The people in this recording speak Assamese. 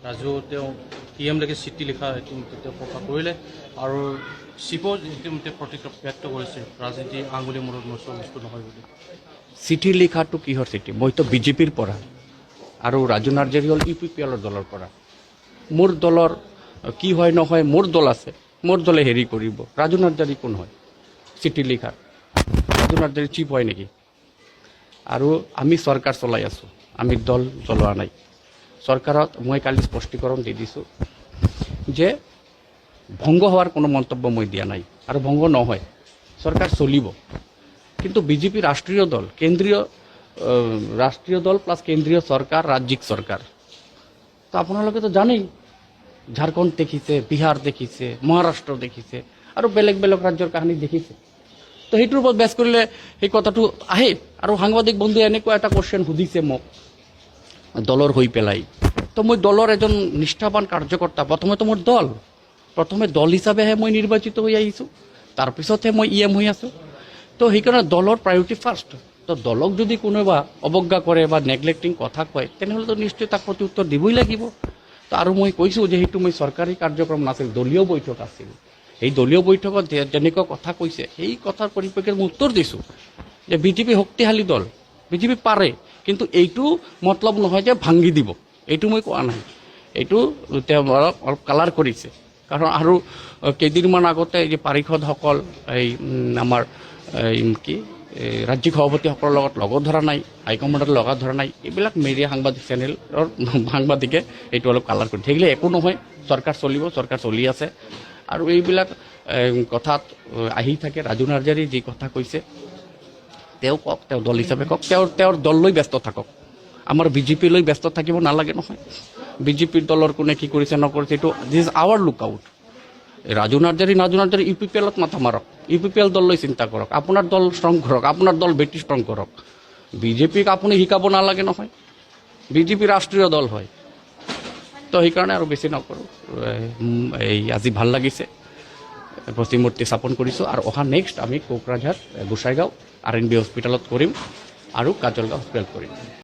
ৰাজু তেওঁ PMলৈকে চিঠি লিখা তেওঁ প্ৰকাশ কৰিলে আৰু চিফো ইতিমধ্যে প্ৰতিক্ৰিয়া ব্যক্ত কৰিছে ৰাজনীতি আঙুলি মূৰত নোচোৱা বস্তু নহয় বুলি। চিঠি লিখাটো কিহৰ চিঠি? মইতো বিজেপিৰ পৰা আৰু ৰাজু নাৰ্জাৰী হ'ল UPPL দলৰ পৰা। মোৰ দলৰ কি হয় নহয়, মোৰ দল আছে, মোৰ দলে হেৰি কৰিব। ৰাজু নাৰ্জাৰী কোন হয় চিঠি লিখাৰ? ৰাজু নাৰ্জাৰী চিফ হয় নেকি? আৰু আমি চৰকাৰ চলাই আছোঁ, আমি দল চলোৱা নাই। চৰকাৰত মই কালি স্পষ্টীকৰণ দি দিছোঁ যে ভংগ হোৱাৰ কোনো মন্তব্য মই দিয়া নাই আৰু ভংগ নহয়, চৰকাৰ চলিব। কিন্তু বিজেপি ৰাষ্ট্ৰীয় দল, ৰাষ্ট্ৰীয় দল প্লাছ কেন্দ্ৰীয় চৰকাৰ, ৰাজ্যিক চৰকাৰ। তো আপোনালোকেতো জানেই, ঝাৰখণ্ড দেখিছে, বিহাৰ দেখিছে, মহাৰাষ্ট্ৰ দেখিছে আৰু বেলেগ বেলেগ ৰাজ্যৰ কাহিনী দেখিছে। তো সেইটোৰ ওপৰত বেছ কৰিলে সেই কথাটো আহে। আৰু সাংবাদিক বন্ধুৱে এনেকুৱা এটা কুৱেশ্যন সুধিছে মোক দলৰ হৈ পেলাই। তো মই দলৰ এজন নিষ্ঠাৱান কাৰ্যকৰ্তা, প্ৰথমেতো মোৰ দল, প্ৰথমে দল হিচাপেহে মই নিৰ্বাচিত হৈ আহিছোঁ, তাৰপিছতহে মই EM হৈ আছোঁ। তো সেইকাৰণে দলৰ প্ৰায়ৰিটি ফাৰ্ষ্ট। তো দলক যদি কোনোবা অৱজ্ঞা কৰে বা নেগলেক্টিং কথা কয়, তেনেহ'লেতো নিশ্চয় তাক প্ৰতি উত্তৰ দিবই লাগিব। তো আৰু মই কৈছোঁ যে সেইটো মই চৰকাৰী কাৰ্যক্ৰম নাছিল, দলীয় বৈঠক আছিল। এই দলীয় বৈঠকত যেনেকুৱা কথা কৈছে সেই কথাৰ পৰিপ্ৰেক্ষিতত মই উত্তৰ দিছোঁ যে বিজেপি শক্তিশালী দল, বিজেপি পাৰে, কিন্তু এইটো মতলব নহয় যে ভাঙি দিব, এইটো মই কোৱা নাই। এইটো তেওঁ অলপ কালাৰ কৰিছে। কাৰণ আৰু কেইদিনমান আগতে এই যে পাৰিষদসকল এই আমাৰ ৰাজ্যিক সভাপতিসকলৰ লগত ধৰা নাই, হাইকমাণ্ডৰ লগত ধৰা নাই, এইবিলাক মিডিয়া সাংবাদিক চেনেলৰ সাংবাদিকে এইটো অলপ কালাৰ কৰি থাকিলে একো নহয়। চৰকাৰ চলিব, চৰকাৰ চলি আছে। আৰু এইবিলাক কথাত আহি থাকে। ৰাজু নাৰ্জাৰী যি কথা কৈছে তেওঁ কওক, তেওঁ দল হিচাপে কওক, তেওঁৰ দল লৈ ব্যস্ত থাকক। আমাৰ বিজেপি লৈ ব্যস্ত থাকিব নালাগে নহয়। বিজেপিৰ দলৰ কোনে কি কৰিছে নকৰিছে এইটো this is our look out. Raju Narzary UPPLত মাথা মাৰক, UPPL দল লৈ চিন্তা কৰক, আপোনাৰ দল ষ্ট্ৰং কৰক, আপোনাৰ দল বেটি ষ্ট্ৰং কৰক। বিজেপিক আপুনি শিকাব নালাগে নহয়, বিজেপি ৰাষ্ট্ৰীয় দল হয়। তো সেইকাৰণে আৰু বেছি নকৰোঁ। এই আজি ভাল লাগিছে, প্ৰতিমূৰ্তি স্থাপন কৰিছোঁ আৰু অহা নেক্সট আমি কোকৰাঝাৰ, গোসাইগাঁও, RNB হস্পিটেলত কৰিম আৰু কাজলগাঁও হস্পিটেলত কৰিম।